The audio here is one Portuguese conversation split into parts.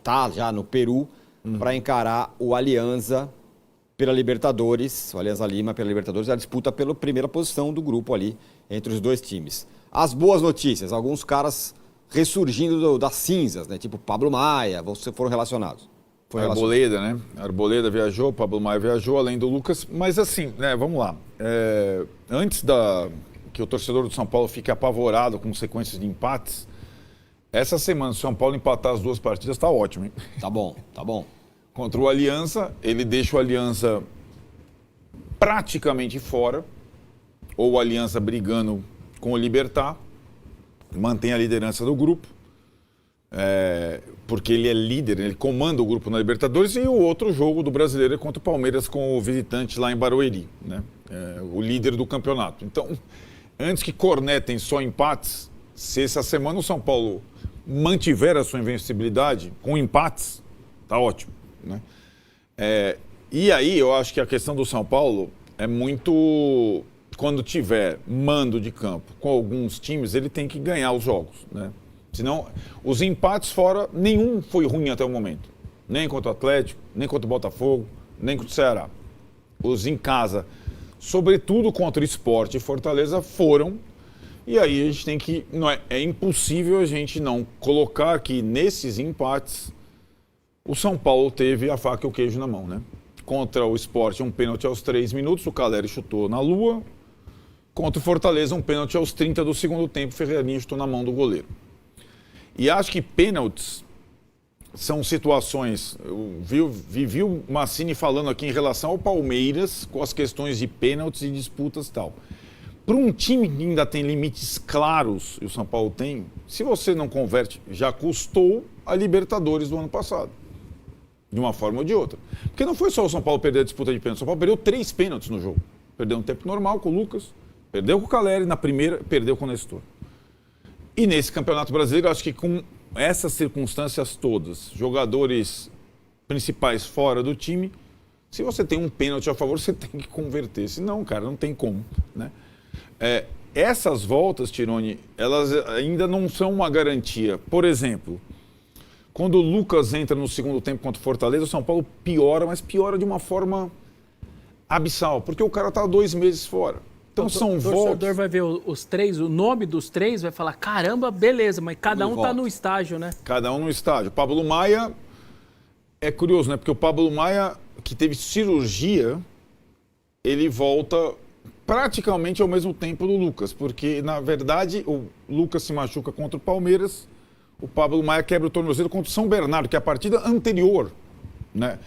tá já no Peru para encarar o Alianza pela Libertadores, o Alianza Lima pela Libertadores, a disputa pela primeira posição do grupo ali entre os dois times. As boas notícias, alguns caras ressurgindo das cinzas, né? Tipo Pablo Maia, foram relacionados. Arboleda, né? Arboleda viajou, Pablo Maia viajou, além do Lucas. Mas assim, né, vamos lá. Antes que o torcedor do São Paulo fique apavorado com sequências de empates, essa semana, se o São Paulo empatar as duas partidas, tá ótimo, hein? Tá bom, tá bom. Contra o Alianza, ele deixa o Alianza praticamente fora, ou o Alianza brigando com o Libertad, mantém a liderança do grupo, porque ele é líder, ele comanda o grupo na Libertadores, e o outro jogo do Brasileiro é contra o Palmeiras com o visitante lá em Barueri, né? O líder do campeonato. Então, antes que cornetem só empates, se essa semana o São Paulo mantiver a sua invencibilidade com empates, tá ótimo, né? E aí eu acho que a questão do São Paulo é muito... Quando tiver mando de campo com alguns times, ele tem que ganhar os jogos, né? Senão, os empates fora, nenhum foi ruim até o momento. Nem contra o Atlético, nem contra o Botafogo, nem contra o Ceará. Os em casa, sobretudo contra o Sport e Fortaleza, foram. E aí a gente tem que... É impossível a gente não colocar que nesses empates o São Paulo teve a faca e o queijo na mão, né? Contra o Sport, um pênalti aos 3 minutos, o Caleri chutou na lua. Contra o Fortaleza, um pênalti aos 30 do segundo tempo, o Ferreirinha chutou na mão do goleiro. E acho que pênaltis são situações... Eu vivi o Massini falando aqui em relação ao Palmeiras, com as questões de pênaltis e disputas e tal. Para um time que ainda tem limites claros, e o São Paulo tem, se você não converte, já custou a Libertadores do ano passado. De uma forma ou de outra. Porque não foi só o São Paulo perder a disputa de pênaltis, o São Paulo perdeu 3 pênaltis no jogo. Perdeu um tempo normal com o Lucas, perdeu com o Caleri, na primeira, perdeu com o Nestor. E nesse Campeonato Brasileiro, acho que com essas circunstâncias todas, jogadores principais fora do time, se você tem um pênalti a favor, você tem que converter. Senão, cara, não tem como, né? Essas voltas, Tironi, elas ainda não são uma garantia. Por exemplo, quando o Lucas entra no segundo tempo contra o Fortaleza, o São Paulo piora, mas piora de uma forma abissal, porque o cara está 2 meses fora. Então são voltas... O torcedor vai ver os 3, o nome dos 3, vai falar, caramba, beleza, mas cada um está no estágio, né? Cada um no estágio. Pablo Maia é curioso, né? Porque o Pablo Maia, que teve cirurgia, ele volta praticamente ao mesmo tempo do Lucas, porque, na verdade, o Lucas se machuca contra o Palmeiras, o Pablo Maia quebra o tornozelo contra o São Bernardo, que é a partida anterior, né?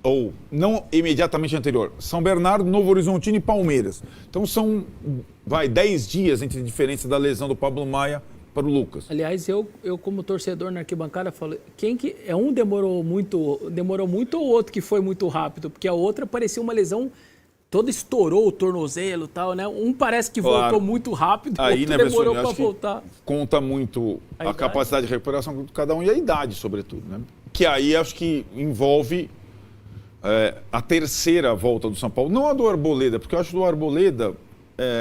Ou não imediatamente anterior, São Bernardo, Novo Horizontino e Palmeiras. Então são, 10 dias entre a diferença da lesão do Pablo Maia para o Lucas. Aliás, eu como torcedor na arquibancada, falo, um demorou muito ou o outro que foi muito rápido? Porque a outra parecia uma lesão, toda estourou o tornozelo e tal, né? Um parece que voltou muito rápido, o outro demorou para voltar. Conta muito a capacidade de recuperação de cada um e a idade, sobretudo, né? Que aí acho que envolve... a terceira volta do São Paulo, não a do Arboleda, porque eu acho que do Arboleda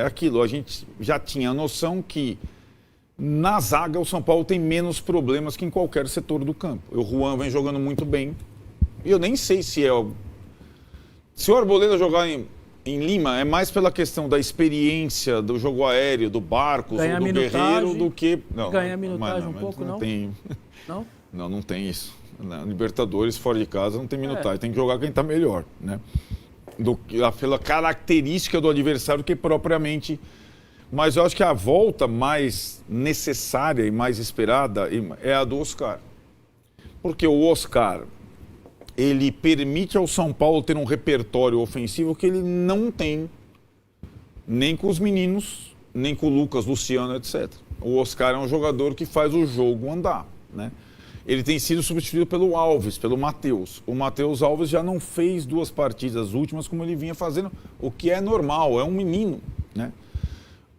aquilo, a gente já tinha a noção que na zaga o São Paulo tem menos problemas que em qualquer setor do campo. O Juan vem jogando muito bem, e eu nem sei se se o Arboleda jogar em Lima, é mais pela questão da experiência, do jogo aéreo, do Barcos, ou do Guerreiro, do que... Ganhar minutagem um pouco, não? Não? Não tem isso. Na Libertadores, fora de casa, não tem minutagem. Tem que jogar quem está melhor, né? Pela característica do adversário que propriamente... Mas eu acho que a volta mais necessária e mais esperada é a do Oscar. Porque o Oscar, ele permite ao São Paulo ter um repertório ofensivo que ele não tem nem com os meninos, nem com o Lucas, Luciano, etc. O Oscar é um jogador que faz o jogo andar, né? Ele tem sido substituído pelo Alves, pelo Matheus. O Matheus Alves já não fez 2 partidas últimas como ele vinha fazendo, o que é normal, é um menino, né?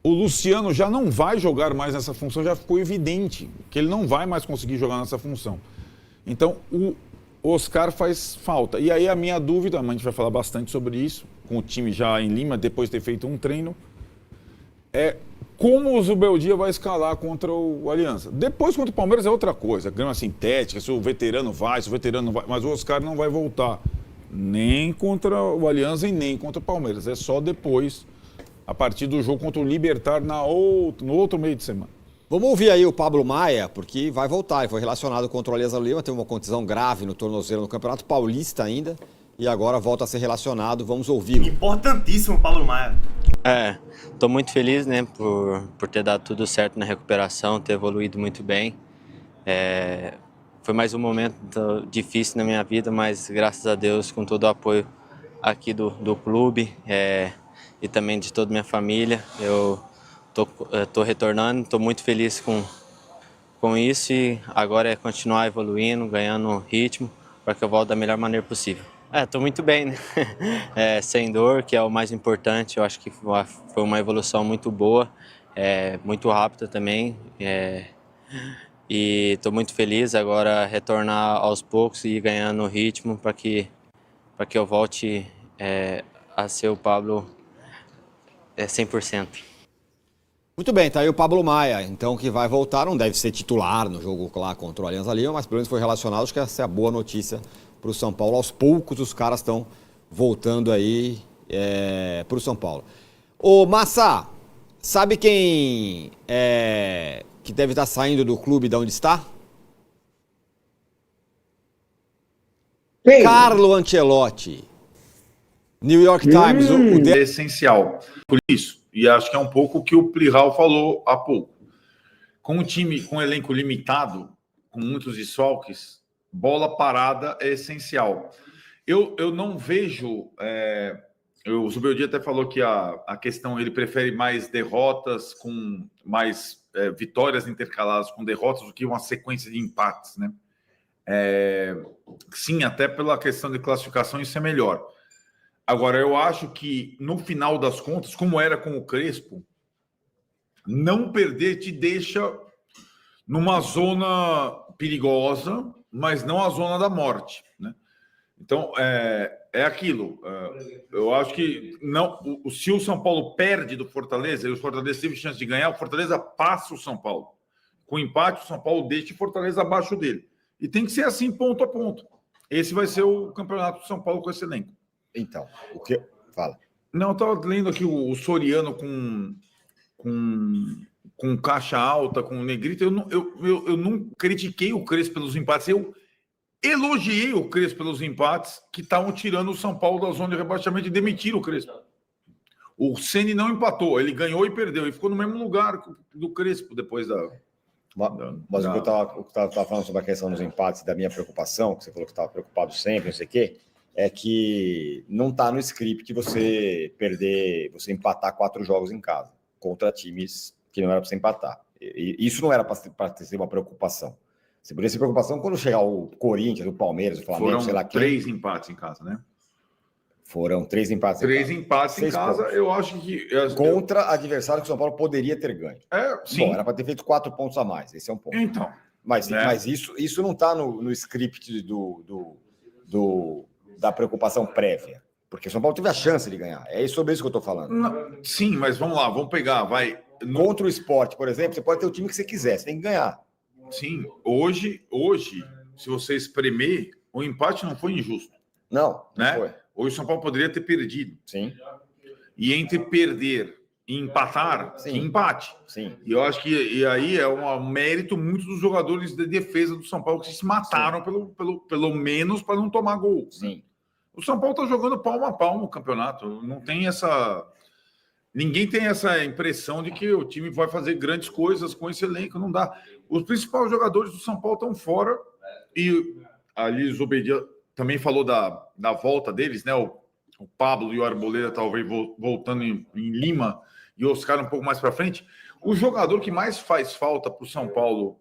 O Luciano já não vai jogar mais nessa função, já ficou evidente que ele não vai mais conseguir jogar nessa função. Então, o Oscar faz falta. E aí a minha dúvida, a gente vai falar bastante sobre isso, com o time já em Lima, depois de ter feito um treino, é como o Zubeldia vai escalar contra o Aliança. Depois, contra o Palmeiras, é outra coisa. Grama sintética, se o veterano vai, se o veterano não vai. Mas o Oscar não vai voltar. Nem contra o Aliança e nem contra o Palmeiras. É só depois, a partir do jogo contra o Libertad no outro meio de semana. Vamos ouvir aí o Pablo Maia, porque vai voltar. Ele foi relacionado contra o Alianza Lima, teve uma contusão grave no tornozelo no Campeonato Paulista ainda. E agora volta a ser relacionado. Vamos ouvi-lo. Importantíssimo, Pablo Maia. Estou muito feliz, né, por ter dado tudo certo na recuperação, ter evoluído muito bem. Foi mais um momento difícil na minha vida, mas graças a Deus, com todo o apoio aqui do clube e também de toda a minha família, eu tô retornando, estou muito feliz com isso e agora é continuar evoluindo, ganhando ritmo para que eu volte da melhor maneira possível. Estou muito bem, né? Sem dor, que é o mais importante. Eu acho que foi uma evolução muito boa, muito rápida também. E estou muito feliz agora retornar aos poucos e ir ganhando ritmo para que eu volte a ser o Pablo 100%. Muito bem, tá aí o Pablo Maia, então, que vai voltar, não deve ser titular no jogo lá contra o Alianza Lima, mas pelo menos foi relacionado, acho que essa é a boa notícia para o São Paulo. Aos poucos os caras estão voltando aí para o São Paulo. Ô Massa, sabe quem que deve estar saindo do clube de onde está? Quem? Carlo Ancelotti. New York Times. É essencial. Por isso. E acho que é um pouco o que o Plihal falou há pouco. Com um time com um elenco limitado, com muitos desfalques, bola parada é essencial. Eu não vejo... o Zubeldia até falou que a questão, ele prefere mais derrotas com mais vitórias intercaladas com derrotas do que uma sequência de empates, né? Sim, até pela questão de classificação isso é melhor. Agora, eu acho que, no final das contas, como era com o Crespo, não perder te deixa numa zona perigosa, mas não a zona da morte, né? Então, é aquilo. Eu acho que não, se o São Paulo perde do Fortaleza, e o Fortaleza teve chance de ganhar, o Fortaleza passa o São Paulo. Com empate, o São Paulo deixa o Fortaleza abaixo dele. E tem que ser assim, ponto a ponto. Esse vai ser o campeonato do São Paulo com esse elenco. Então, o que... Fala. Não, eu estava lendo aqui o Soriano com caixa alta, com o Negrito. Eu não critiquei o Crespo pelos empates. Eu elogiei o Crespo pelos empates que estavam tirando o São Paulo da zona de rebaixamento e demitiram o Crespo. O Ceni não empatou, ele ganhou e perdeu. E ficou no mesmo lugar do Crespo depois da... Mas o que eu estava falando sobre a questão dos empates, da minha preocupação, que você falou que estava preocupado sempre, não sei o quê, é que não está no script você empatar 4 jogos em casa contra times que não era para você empatar. E isso não era para ter uma preocupação. Você poderia ter preocupação quando chegar o Corinthians, o Palmeiras, o Flamengo, Foram sei lá quem. 3 empates em casa, né? Foram 3 empates 3 empates em casa, pontos. eu acho que... Contra adversário que o São Paulo poderia ter ganho. Sim. Bom, era para ter feito 4 pontos a mais, esse é um ponto. Então. Mas isso não está no script da preocupação prévia. Porque o São Paulo teve a chance de ganhar. É sobre isso que eu estou falando. Não, sim, mas vamos lá, vamos pegar, vai. Contra o Sport, por exemplo, você pode ter o time que você quiser, você tem que ganhar. Sim, hoje, se você espremer, o empate não foi injusto. Não foi. Hoje o São Paulo poderia ter perdido. Sim. E entre perder e empatar, que empate. Sim. E eu acho que aí é um mérito muito dos jogadores de defesa do São Paulo que se mataram pelo menos para não tomar gol. Sim. O São Paulo está jogando palmo a palmo o campeonato. Não tem essa... Ninguém tem essa impressão de que o time vai fazer grandes coisas com esse elenco. Não dá. Os principais jogadores do São Paulo estão fora. E ali o Zubeldia também falou da volta deles, né? O Pablo e o Arboleda talvez voltando em Lima e o Oscar um pouco mais para frente. O jogador que mais faz falta para o São Paulo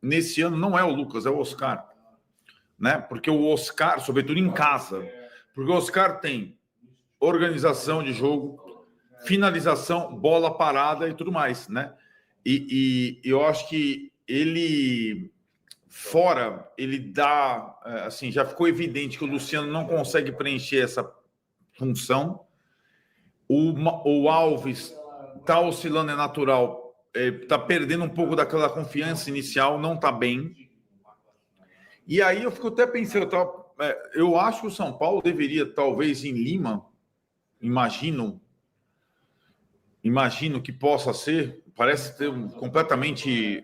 nesse ano não é o Lucas, é o Oscar. Né? Porque o Oscar, sobretudo em casa, porque o Oscar tem organização de jogo, finalização, bola parada e tudo mais, né? E eu acho que ele fora, ele dá, assim, já ficou evidente que o Luciano não consegue preencher essa função. O Alves tá oscilando, é natural. Tá perdendo um pouco daquela confiança inicial, não tá bem. E aí eu fico até pensando, eu acho que o São Paulo deveria, talvez em Lima, imagino que possa ser, parece ter completamente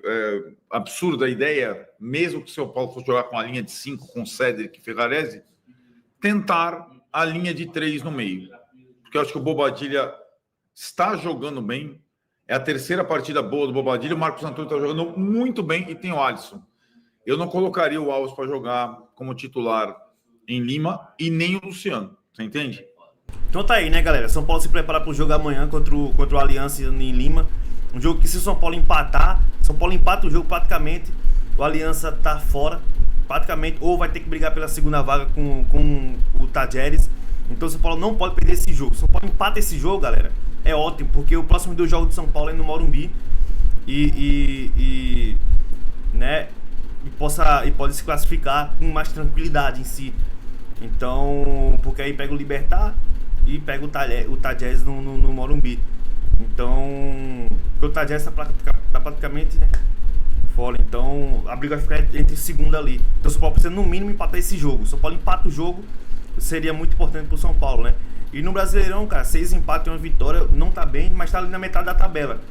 absurda a ideia, mesmo que o São Paulo fosse jogar com a linha de 5, com Cédric e Ferrarese, tentar a linha de 3 no meio. Porque eu acho que o Bobadilla está jogando bem, é a terceira partida boa do Bobadilla, o Marcos Antônio está jogando muito bem e tem o Alisson. Eu não colocaria o Alves para jogar como titular em Lima e nem o Luciano, você entende? Então tá aí, né, galera? São Paulo se prepara para o jogo amanhã contra o Aliança em Lima. Um jogo que, se o São Paulo empatar, São Paulo empata o jogo praticamente, o Aliança tá fora, praticamente, ou vai ter que brigar pela segunda vaga com o Tajeres. Então o São Paulo não pode perder esse jogo. Se o São Paulo empata esse jogo, galera, é ótimo, porque o próximo 2 jogos do São Paulo é no Morumbi né, e pode se classificar com mais tranquilidade em si. Então, porque aí pega o Libertad e pega o Tajeres no Morumbi. Então, porque o Tajeres tá praticamente, né, fora. Então, a briga vai ficar entre segunda ali. Então, o São Paulo precisa no mínimo empatar esse jogo. Se o São Paulo empata o jogo, seria muito importante pro São Paulo, né? E no Brasileirão, cara, 6 empates e 1 vitória, não tá bem, mas tá ali na metade da tabela.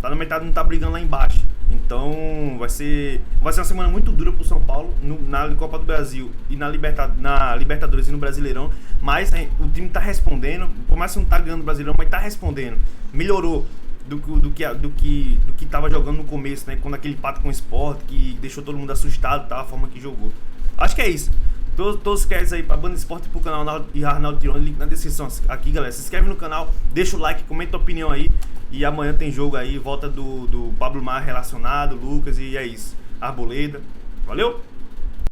Tá na metade, não tá brigando lá embaixo. Então vai ser uma semana muito dura pro São Paulo na Copa do Brasil e na Libertadores e no Brasileirão. Mas o time tá respondendo, por mais que não tá ganhando o Brasileirão, mas tá respondendo. Melhorou do que tava jogando no começo, né? Quando aquele empate com o Sport, que deixou todo mundo assustado, tá? A forma que jogou. Acho que é isso. Todos os créditos aí pra Banda Esporte e pro canal e Arnaldo Tironi, link na descrição aqui, galera. Se inscreve no canal, deixa o like, comenta a opinião aí. E amanhã tem jogo aí, volta do Pablo Maia relacionado, Lucas, e é isso. Arboleda. Valeu?